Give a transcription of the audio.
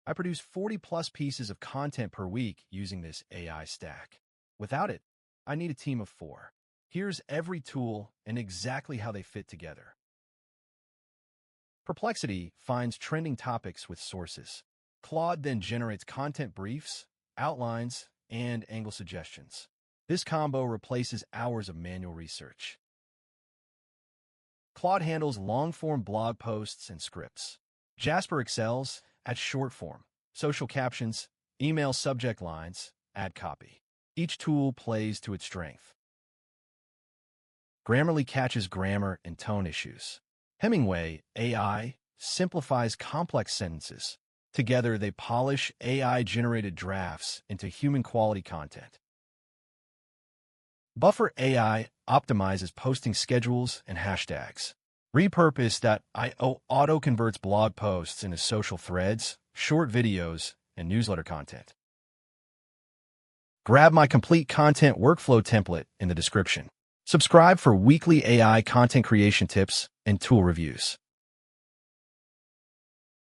I produce 40 plus pieces of content per week using this AI stack. Without it, I need a team of 4. Here's every tool and exactly how they fit together. Perplexity finds trending topics with sources. Claude then generates content briefs, outlines, and angle suggestions. This combo replaces hours of manual research. Claude handles long-form blog posts and scripts. Jasper excels at short-form, social captions, email subject lines, ad copy. Each tool plays to its strength. Grammarly catches grammar and tone issues. Hemingway AI simplifies complex sentences. Together, they polish AI-generated drafts into human-quality content. Buffer AI optimizes posting schedules and hashtags. Repurpose.io auto-converts blog posts into social threads, short videos, and newsletter content. Grab my complete content workflow template in the description. Subscribe for weekly AI content creation tips and tool reviews.